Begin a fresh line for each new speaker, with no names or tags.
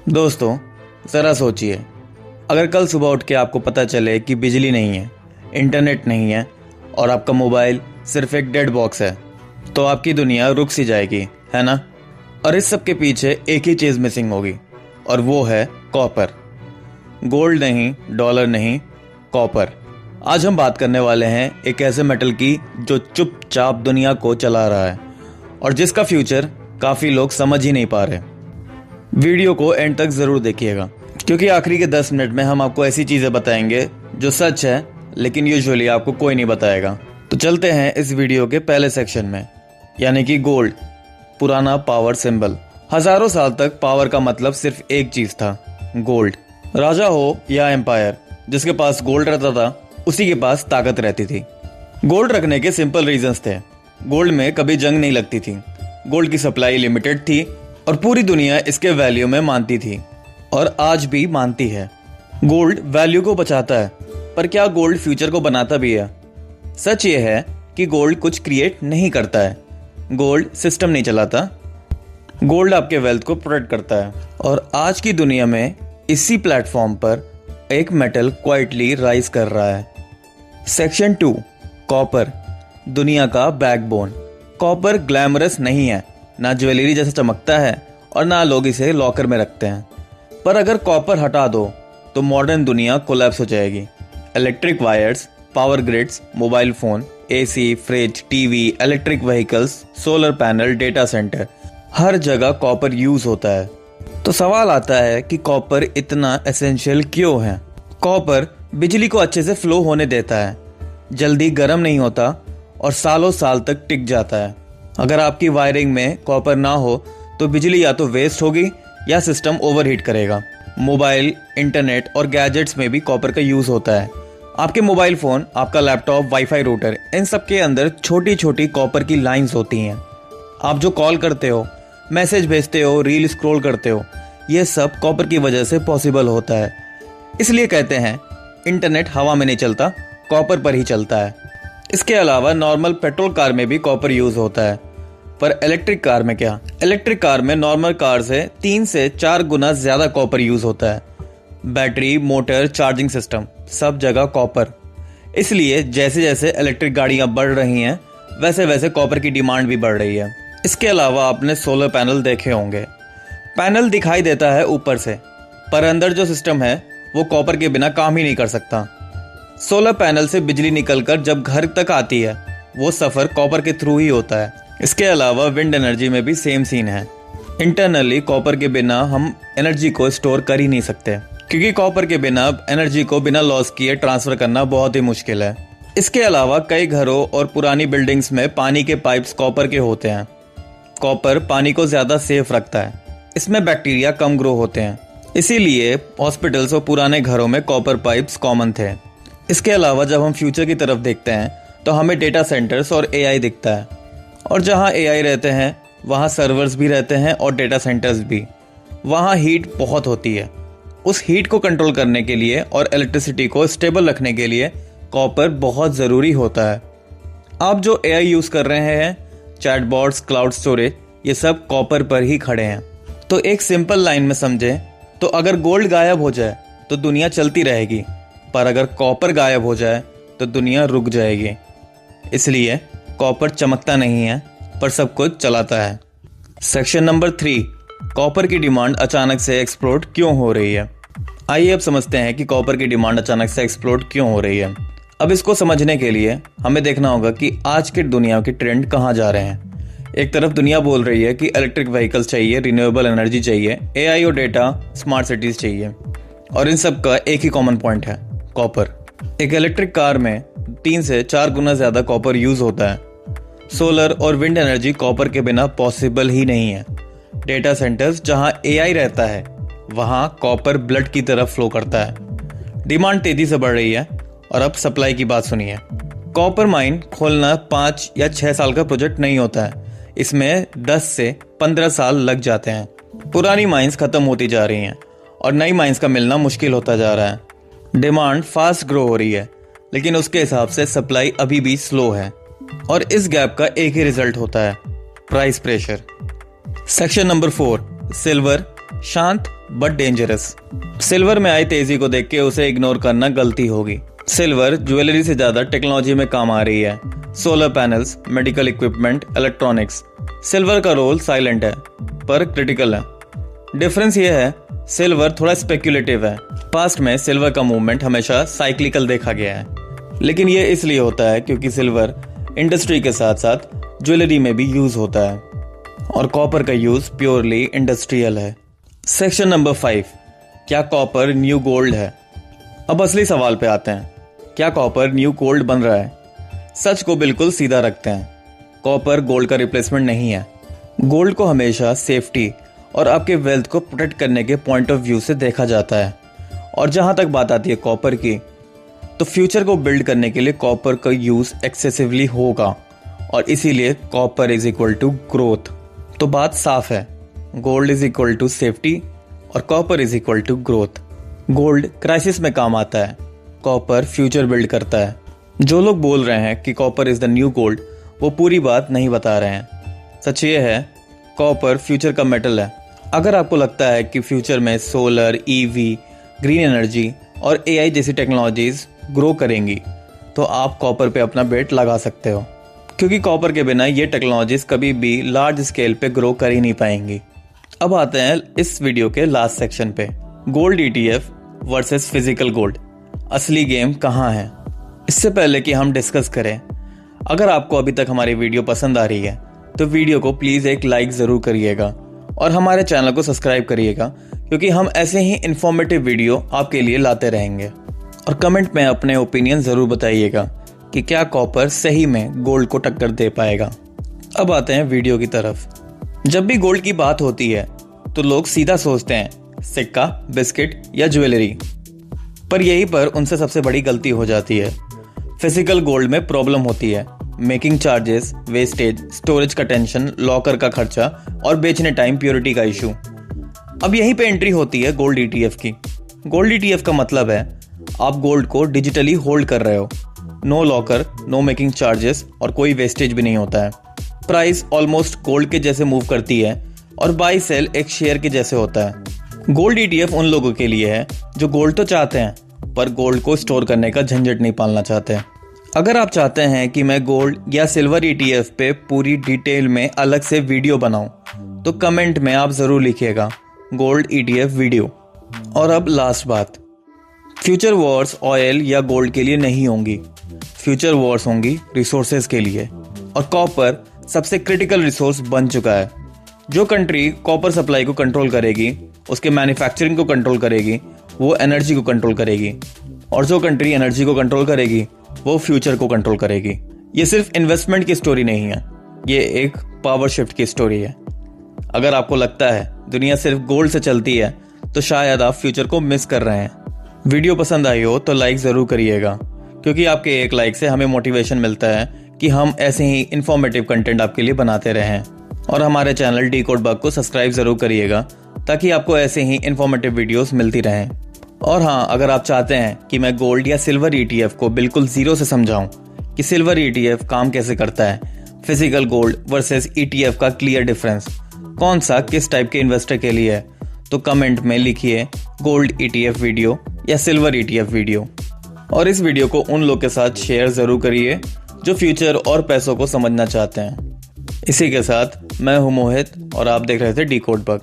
दोस्तों, ज़रा सोचिए, अगर कल सुबह उठ के आपको पता चले कि बिजली नहीं है, इंटरनेट नहीं है और आपका मोबाइल सिर्फ एक डेड बॉक्स है, तो आपकी दुनिया रुक सी जाएगी, है ना? और इस सब के पीछे एक ही चीज़ मिसिंग होगी और वो है कॉपर। गोल्ड नहीं, डॉलर नहीं, कॉपर। आज हम बात करने वाले हैं एक ऐसे मेटल की जो चुपचाप दुनिया को चला रहा है और जिसका फ्यूचर काफ़ी लोग समझ ही नहीं पा रहे। वीडियो को एंड तक ज़रूर देखिएगा, क्योंकि आखिरी के 10 मिनट में हम आपको ऐसी चीज़ें बताएंगे जो सच है लेकिन यूजुअली आपको कोई नहीं बताएगा। तो चलते हैं इस वीडियो के पहले सेक्शन में, यानी कि गोल्ड, पुराना पावर सिंबल। हजारों साल तक पावर का मतलब सिर्फ एक चीज़ था, गोल्ड। राजा हो या एम्पायर, जिसके पास गोल्ड रहता था उसी के पास ताकत रहती थी। गोल्ड रखने के सिंपल रीजंस थे। गोल्ड में कभी जंग नहीं लगती थी, गोल्ड की सप्लाई लिमिटेड थी और पूरी दुनिया इसके वैल्यू में मानती थी और आज भी मानती है। गोल्ड वैल्यू को बचाता है, पर क्या गोल्ड फ्यूचर को बनाता भी है? सच ये है कि गोल्ड कुछ क्रिएट नहीं करता है, गोल्ड सिस्टम नहीं चलाता। गोल्ड आपके वेल्थ को प्रोटेक्ट करता है और आज की दुनिया में इसी प्लेटफॉर्म पर एक मेटल क्वाइटली राइज कर रहा है। सेक्शन 2, कॉपर, दुनिया का बैकबोन। कॉपर ग्लैमरस नहीं है, ना ज्वेलरी जैसा चमकता है और ना लोग इसे लॉकर में रखते हैं। पर अगर कॉपर हटा दो तो मॉडर्न दुनिया कोलैप्स हो जाएगी। Electric wires, power grids, mobile phone, AC, fridge, TV, electric vehicles, solar panel, data centre, हर जगह कॉपर यूज होता है। तो सवाल आता है कि कॉपर इतना एसेंशियल क्यों है? कॉपर बिजली को अच्छे से फ्लो होने देता है, जल्दी गर्म नहीं होता और सालों साल तक टिक जाता है। अगर आपकी वायरिंग में कॉपर ना हो तो बिजली या तो वेस्ट होगी या सिस्टम ओवरहीट करेगा। मोबाइल, इंटरनेट और गैजेट्स में भी कॉपर का यूज होता है। आपके मोबाइल फोन, आपका लैपटॉप, वाईफाई रूटर, इन सब के अंदर छोटी छोटी कॉपर की लाइंस होती हैं। आप जो कॉल करते हो, मैसेज भेजते हो, रील स्क्रॉल करते हो, यह सब कॉपर की वजह से पॉसिबल होता है। इसलिए कहते हैं इंटरनेट हवा में नहीं चलता, कॉपर पर ही चलता है। इसके अलावा नॉर्मल पेट्रोल कार में भी कॉपर यूज होता है, पर इलेक्ट्रिक कार में क्या? इलेक्ट्रिक कार में नॉर्मल कार से 3 से 4 गुना ज्यादा कॉपर यूज होता है। बैटरी, मोटर, चार्जिंग सिस्टम, सब जगह कॉपर। इसलिए जैसे जैसे इलेक्ट्रिक गाड़ियां बढ़ रही हैं वैसे वैसे कॉपर की डिमांड भी बढ़ रही है। इसके अलावा आपने सोलर पैनल देखे होंगे। पैनल दिखाई देता है ऊपर से, पर अंदर जो सिस्टम है वो कॉपर के बिना काम ही नहीं कर सकता। सोलर पैनल से बिजली निकलकर जब घर तक आती है वो सफर कॉपर के थ्रू ही होता है। इसके अलावा विंड एनर्जी में भी सेम सीन है। इंटरनली कॉपर के बिना हम एनर्जी को स्टोर कर ही नहीं सकते, क्योंकि कॉपर के बिना एनर्जी को बिना लॉस किए ट्रांसफर करना बहुत ही मुश्किल है। इसके अलावा कई घरों और पुरानी बिल्डिंग्स में पानी के पाइप्स कॉपर के होते हैं। कॉपर पानी को ज्यादा सेफ रखता है, इसमें बैक्टीरिया कम ग्रो होते हैं। इसीलिए हॉस्पिटल्स और पुराने घरों में कॉपर पाइप्स कॉमन थे। इसके अलावा जब हम फ्यूचर की तरफ देखते हैं तो हमें डेटा सेंटर्स और एआई दिखता है, और जहां एआई रहते हैं वहां सर्वर्स भी रहते हैं और डेटा सेंटर्स भी। वहां हीट बहुत होती है। उस हीट को कंट्रोल करने के लिए और इलेक्ट्रिसिटी को स्टेबल रखने के लिए कॉपर बहुत ज़रूरी होता है। आप जो एआई यूज़ कर रहे हैं, चैटबॉट्स, क्लाउड स्टोरेज, ये सब कॉपर पर ही खड़े हैं। तो एक सिंपल लाइन में समझें तो अगर गोल्ड गायब हो जाए तो दुनिया चलती रहेगी, पर अगर कॉपर गायब हो जाए तो दुनिया रुक जाएगी। इसलिए कॉपर चमकता नहीं है, पर सब कुछ चलाता है। सेक्शन नंबर 3, कॉपर की डिमांड अचानक से एक्सप्लोड क्यों हो रही है? आइए अब समझते हैं कि कॉपर की डिमांड अचानक से एक्सप्लोड क्यों हो रही है। अब इसको समझने के लिए हमें देखना होगा कि आज के दुनिया के ट्रेंड कहाँ जा रहे हैं। एक तरफ दुनिया बोल रही है कि इलेक्ट्रिक व्हीकल्स चाहिए, रिन्यूएबल एनर्जी चाहिए, एआई और डेटा, स्मार्ट सिटीज चाहिए, और इन सब का एक ही कॉमन पॉइंट है, कॉपर। एक इलेक्ट्रिक कार में 3 से 4 गुना ज्यादा कॉपर यूज होता है। सोलर और विंड एनर्जी कॉपर के बिना पॉसिबल ही नहीं है। डेटा सेंटर्स जहां एआई रहता है वहां कॉपर ब्लड की तरफ फ्लो करता है। डिमांड तेजी से बढ़ रही है और अब सप्लाई की बात सुनिए। कॉपर माइन खोलना 5 या 6 साल का प्रोजेक्ट नहीं होता है, इसमें 10 से 15 साल लग जाते हैं। पुरानी माइंस खत्म होती जा रही हैं और नई माइंस का मिलना मुश्किल होता जा रहा है। डिमांड फास्ट ग्रो हो रही है, लेकिन उसके हिसाब से सप्लाई अभी भी स्लो है, और इस गैप का एक ही रिजल्ट होता है, price pressure. Section number 4, silver, शांत बट डेंजरस। सिल्वर में आई तेजी को देख के उसे इग्नोर करना गलती होगी। सिल्वर ज्वेलरी से ज्यादा टेक्नोलॉजी में काम आ रही है। Solar panels, medical equipment, electronics. Silver का रोल साइलेंट है पर क्रिटिकल है। डिफरेंस ये है, सिल्वर थोड़ा स्पेक्युलेटिव है। पास्ट में सिल्वर का मूवमेंट हमेशा साइक्लिकल देखा गया है, लेकिन ये इसलिए होता है क्योंकि सिल्वर इंडस्ट्री के साथ साथ ज्वेलरी में भी यूज होता है और कॉपर का यूज प्योरली इंडस्ट्रियल है। सेक्शन नंबर 5, क्या कॉपर न्यू गोल्ड है? अब असली सवाल पे आते हैं, क्या कॉपर न्यू गोल्ड बन रहा है? सच को बिल्कुल सीधा रखते हैं, कॉपर गोल्ड का रिप्लेसमेंट नहीं है। गोल्ड को हमेशा सेफ्टी और आपके वेल्थ को प्रोटेक्ट करने के पॉइंट ऑफ व्यू से देखा जाता है। और जहां तक बात आती है कॉपर की, तो फ्यूचर को बिल्ड करने के लिए कॉपर का यूज एक्सेसिवली होगा और इसीलिए copper is equal to growth. तो बात साफ है, gold is equal to safety और copper is equal to growth. Gold crisis में काम आता है, कॉपर फ्यूचर बिल्ड करता है। जो लोग बोल रहे हैं कि copper is the new gold, वो पूरी बात नहीं बता रहे हैं। सच ये है, कॉपर फ्यूचर का मेटल है। अगर आपको लगता है कि फ्यूचर में सोलर, ईवी, ग्रीन एनर्जी और एआई जैसी टेक्नोलॉजीज ग्रो करेंगी, तो आप कॉपर पे अपना बेट लगा सकते हो, क्योंकि कॉपर के बिना ये टेक्नोलॉजीज कभी भी लार्ज स्केल पे ग्रो कर ही नहीं पाएंगी। अब आते हैं इस वीडियो के लास्ट सेक्शन पे, gold ETF versus physical gold. असली गेम कहाँ है? इससे पहले कि हम डिस्कस करें, अगर आपको अभी तक हमारी वीडियो पसंद आ रही है तो वीडियो को प्लीज़ एक लाइक ज़रूर करिएगा और हमारे चैनल को सब्सक्राइब करिएगा, क्योंकि हम ऐसे ही इंफॉर्मेटिव वीडियो आपके लिए लाते रहेंगे। और कमेंट में अपने ओपिनियन ज़रूर बताइएगा कि क्या कॉपर सही में गोल्ड को टक्कर दे पाएगा। अब आते हैं वीडियो की तरफ। जब भी गोल्ड की बात होती है तो लोग सीधा सोचते हैं सिक्का, बिस्किट या ज्वेलरी, पर यहीं पर उनसे सबसे बड़ी गलती हो जाती है। फिजिकल गोल्ड में प्रॉब्लम होती है, मेकिंग चार्जेस, वेस्टेज, स्टोरेज का टेंशन, लॉकर का खर्चा और बेचने टाइम प्योरिटी का इशू। अब यहीं पे एंट्री होती है गोल्ड ईटीएफ की। गोल्ड ईटीएफ का मतलब है आप गोल्ड को डिजिटली होल्ड कर रहे हो, no locker, no making charges और कोई वेस्टेज भी नहीं होता है। प्राइस ऑलमोस्ट गोल्ड के जैसे मूव करती है और बाई सेल एक शेयर के जैसे होता है। गोल्ड ईटीएफ उन लोगों के लिए है जो गोल्ड तो चाहते हैं पर गोल्ड को स्टोर करने का झंझट नहीं पालना चाहते। अगर आप चाहते हैं कि मैं गोल्ड या सिल्वर ईटीएफ पे पूरी डिटेल में अलग से वीडियो बनाऊं, तो कमेंट में आप जरूर लिखिएगा गोल्ड ईटीएफ वीडियो। और अब लास्ट बात, फ्यूचर वॉर्स ऑयल या गोल्ड के लिए नहीं होंगी, फ्यूचर वॉर्स होंगी रिसोर्सेज के लिए। और कॉपर सबसे क्रिटिकल रिसोर्स बन चुका है। जो कंट्री कॉपर सप्लाई को कंट्रोल करेगी, उसके मैन्युफैक्चरिंग को कंट्रोल करेगी, वो एनर्जी को कंट्रोल करेगी, और जो कंट्री एनर्जी को कंट्रोल करेगी वो फ्यूचर को कंट्रोल करेगी। ये सिर्फ इन्वेस्टमेंट की स्टोरी नहीं है, ये एक पावर शिफ्ट की स्टोरी है। अगर आपको लगता है दुनिया सिर्फ गोल्ड से चलती है, तो शायद आप फ्यूचर को मिस कर रहे हैं। वीडियो पसंद आई हो तो लाइक ज़रूर करिएगा, क्योंकि आपके एक लाइक से हमें मोटिवेशन मिलता है कि हम ऐसे ही इंफॉर्मेटिव कंटेंट आपके लिए बनाते रहें। और हमारे चैनल डीकोड बग को सब्सक्राइब ज़रूर करिएगा, ताकि आपको ऐसे ही इंफॉर्मेटिव वीडियोस मिलती रहें। और हाँ, अगर आप चाहते हैं कि मैं गोल्ड या सिल्वर ईटीएफ को बिल्कुल जीरो से समझाऊं कि सिल्वर ईटीएफ काम कैसे करता है, फिजिकल गोल्ड वर्सेस ईटीएफ का क्लियर डिफरेंस, कौन सा किस टाइप के इन्वेस्टर के लिए है, तो कमेंट में लिखिए गोल्ड ईटीएफ वीडियो या सिल्वर ईटीएफ वीडियो। और इस वीडियो को उन लोग के साथ शेयर ज़रूर करिए जो फ्यूचर और पैसों को समझना चाहते हैं। इसी के साथ मैं हूं मोहित और आप देख रहे थे डीकोड बग।